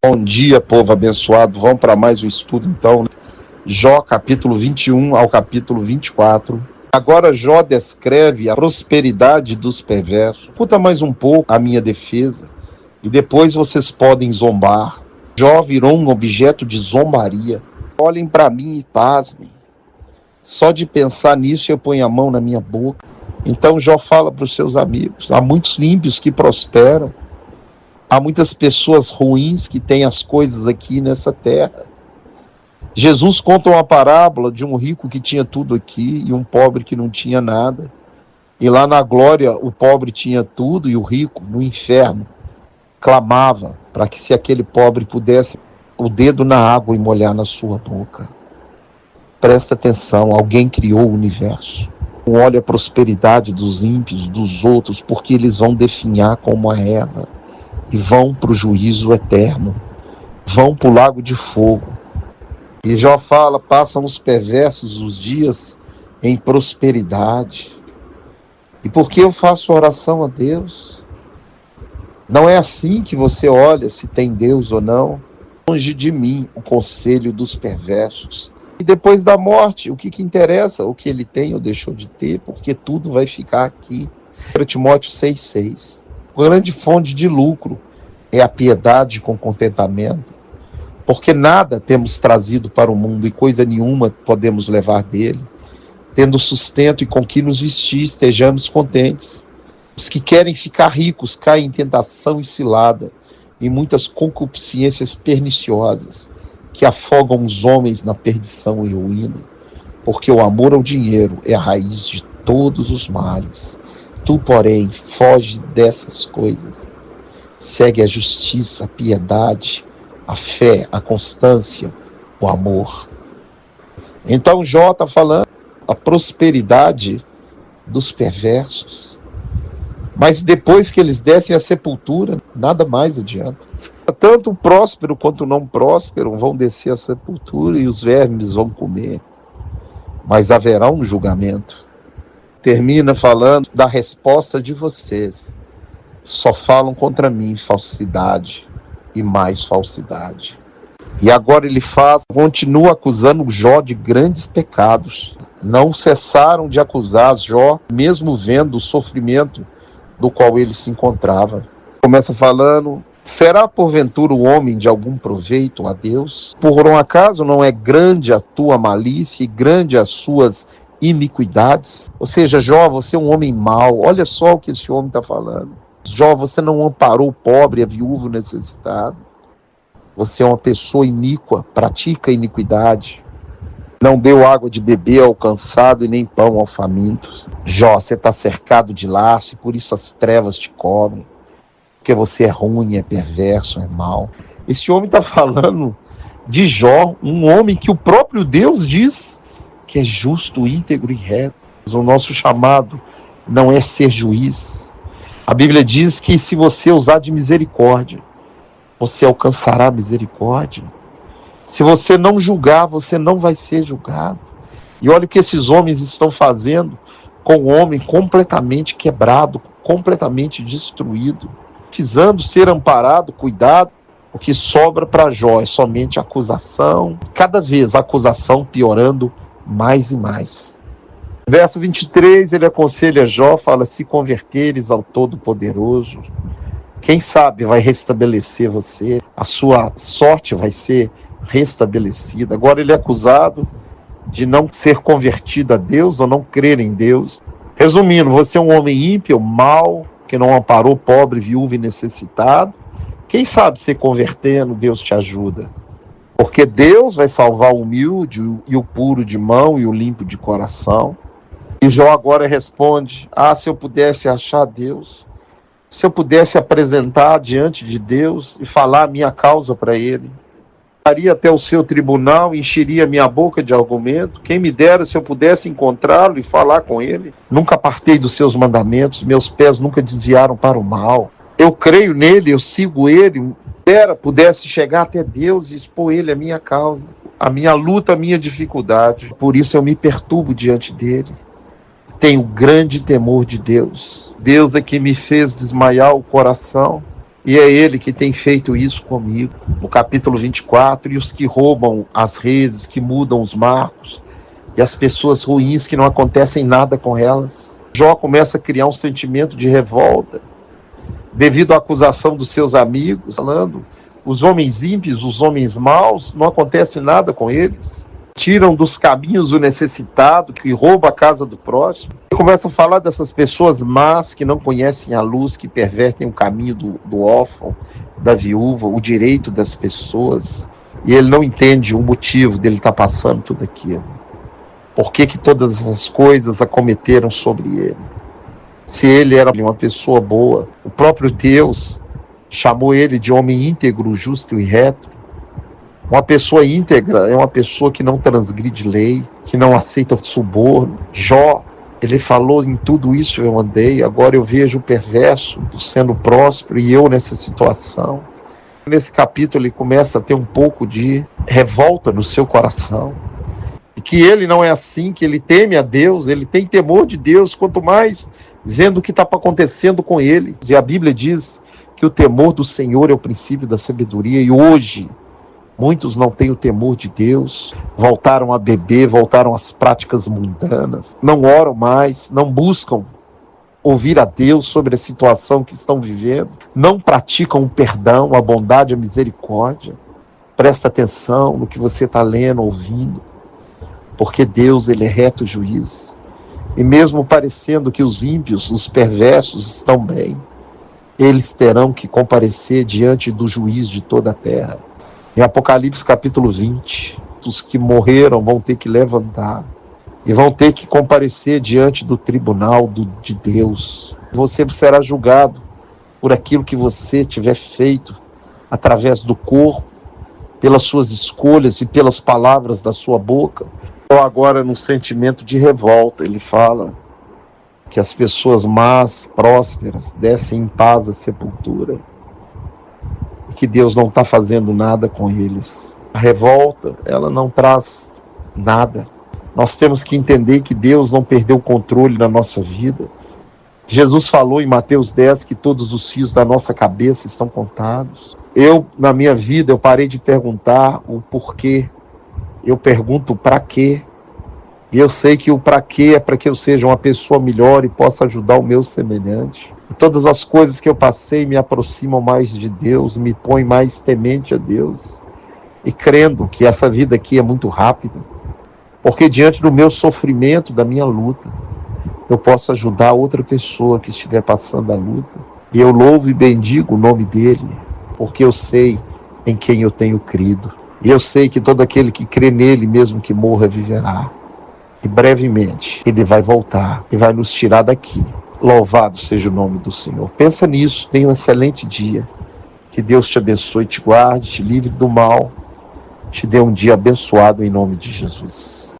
Bom dia, povo abençoado. Vamos para mais um estudo, então. Jó, capítulo 21 ao capítulo 24. Agora Jó descreve a prosperidade dos perversos. Escuta mais um pouco a minha defesa e depois vocês podem zombar. Jó virou um objeto de zombaria. Olhem para mim e pasmem. Só de pensar nisso eu ponho a mão na minha boca. Então Jó fala para os seus amigos: há muitos ímpios que prosperam. Há muitas pessoas ruins que têm as coisas aqui nessa terra. Jesus conta uma parábola de um rico que tinha tudo aqui e um pobre que não tinha nada. E lá na glória o pobre tinha tudo e o rico no inferno clamava para que, se aquele pobre pudesse o dedo na água e molhar na sua boca. Presta atenção, alguém criou o universo. Olha a prosperidade dos ímpios, dos outros, porque eles vão definhar como a erva e vão para o juízo eterno, vão para o lago de fogo. E Jó fala: passam os perversos os dias em prosperidade. E por que eu faço oração a Deus? Não é assim que você olha se tem Deus ou não. Longe de mim o conselho dos perversos. E depois da morte, o que interessa? O que ele tem ou deixou de ter, porque tudo vai ficar aqui. 1 Timóteo 6,6. Grande fonte de lucro é a piedade com contentamento, porque nada temos trazido para o mundo e coisa nenhuma podemos levar dele. Tendo sustento e com que nos vestir, estejamos contentes. Os que querem ficar ricos caem em tentação e cilada, em muitas concupiscências perniciosas, que afogam os homens na perdição e ruína, porque o amor ao dinheiro é a raiz de todos os males. Tu, porém, foge dessas coisas. Segue a justiça, a piedade, a fé, a constância, o amor. Então Jó está falando a prosperidade dos perversos. Mas depois que eles descem à sepultura, nada mais adianta. Tanto o próspero quanto o não próspero vão descer à sepultura e os vermes vão comer. Mas haverá um julgamento. Termina falando da resposta de vocês. Só falam contra mim falsidade e mais falsidade. E agora ele continua acusando Jó de grandes pecados. Não cessaram de acusar Jó, mesmo vendo o sofrimento do qual ele se encontrava. Começa falando: será porventura o homem de algum proveito a Deus? Por um acaso não é grande a tua malícia e grande as suas iniquidades? Ou seja, Jó, você é um homem mau. Olha só o que esse homem está falando. Jó, você não amparou o pobre, a viúvo necessitado. Você é uma pessoa iníqua, pratica iniquidade. Não deu água de beber ao cansado e nem pão ao faminto. Jó, você está cercado de laço e por isso as trevas te cobrem. Porque você é ruim, é perverso, é mau. Esse homem está falando de Jó, um homem que o próprio Deus diz que é justo, íntegro e reto. O nosso chamado não é ser juiz. A Bíblia diz que se você usar de misericórdia, você alcançará misericórdia. Se você não julgar, você não vai ser julgado. E olha o que esses homens estão fazendo com o homem completamente quebrado, completamente destruído, precisando ser amparado, cuidado. O que sobra para Jó é somente acusação, cada vez a acusação piorando mais e mais. Verso 23, ele aconselha Jó, fala: se converteres ao Todo-Poderoso, quem sabe vai restabelecer você, a sua sorte vai ser restabelecida. Agora ele é acusado de não ser convertido a Deus ou não crer em Deus. Resumindo, você é um homem ímpio, mau, que não amparou pobre, viúvo e necessitado. Quem sabe se convertendo, Deus te ajuda. Porque Deus vai salvar o humilde e o puro de mão e o limpo de coração. E Jó agora responde: se eu pudesse achar Deus, se eu pudesse apresentar diante de Deus e falar a minha causa para Ele, iria até o seu tribunal, encheria minha boca de argumento. Quem me dera se eu pudesse encontrá-lo e falar com Ele. Nunca apartei dos seus mandamentos, meus pés nunca desviaram para o mal. Eu creio nele, eu sigo Ele. Pudesse chegar até Deus e expor Ele a minha causa, a minha luta, a minha dificuldade. Por isso eu me perturbo diante dEle. Tenho grande temor de Deus. Deus é que me fez desmaiar o coração. E é ele que tem feito isso comigo. No capítulo 24, e os que roubam as redes, que mudam os marcos, e as pessoas ruins que não acontecem nada com elas. Jó começa a criar um sentimento de revolta, devido à acusação dos seus amigos, falando, os homens ímpios, os homens maus, não acontece nada com eles. Tiram dos caminhos o necessitado, que rouba a casa do próximo. Ele começa a falar dessas pessoas más, que não conhecem a luz, que pervertem o caminho do órfão, da viúva, o direito das pessoas. E ele não entende o motivo dele estar passando tudo aquilo. Por que todas essas coisas acometeram sobre ele? Se ele era uma pessoa boa, o próprio Deus chamou ele de homem íntegro, justo e reto. Uma pessoa íntegra é uma pessoa que não transgride lei, que não aceita suborno. Jó, ele falou, em tudo isso eu andei, agora eu vejo o perverso sendo próspero e eu nessa situação. Nesse capítulo ele começa a ter um pouco de revolta no seu coração. E que ele não é assim, que ele teme a Deus, ele tem temor de Deus, quanto mais vendo o que está acontecendo com ele. E a Bíblia diz que o temor do Senhor é o princípio da sabedoria, e hoje muitos não têm o temor de Deus, voltaram a beber, voltaram às práticas mundanas, não oram mais, não buscam ouvir a Deus sobre a situação que estão vivendo, não praticam o perdão, a bondade, a misericórdia. Presta atenção no que você está lendo, ouvindo, porque Deus, ele é reto juiz. E mesmo parecendo que os ímpios, os perversos estão bem, eles terão que comparecer diante do juiz de toda a terra. Em Apocalipse capítulo 20, os que morreram vão ter que levantar e vão ter que comparecer diante do tribunal de Deus. Você será julgado por aquilo que você tiver feito através do corpo, pelas suas escolhas e pelas palavras da sua boca. Então agora, num sentimento de revolta, ele fala que as pessoas más, prósperas, descem em paz à sepultura. Que Deus não está fazendo nada com eles. A revolta, ela não traz nada. Nós temos que entender que Deus não perdeu o controle na nossa vida. Jesus falou em Mateus 10 que todos os fios da nossa cabeça estão contados. Na minha vida, eu parei de perguntar o porquê. Eu pergunto para quê. E eu sei que o para quê é para que eu seja uma pessoa melhor e possa ajudar o meu semelhante. Todas as coisas que eu passei me aproximam mais de Deus, me põem mais temente a Deus. E crendo que essa vida aqui é muito rápida. Porque diante do meu sofrimento, da minha luta, eu posso ajudar outra pessoa que estiver passando a luta. E eu louvo e bendigo o nome dele, porque eu sei em quem eu tenho crido. E eu sei que todo aquele que crê nele, mesmo que morra, viverá. E brevemente ele vai voltar e vai nos tirar daqui. Louvado seja o nome do Senhor. Pensa nisso, tenha um excelente dia. Que Deus te abençoe, te guarde, te livre do mal. Te dê um dia abençoado em nome de Jesus.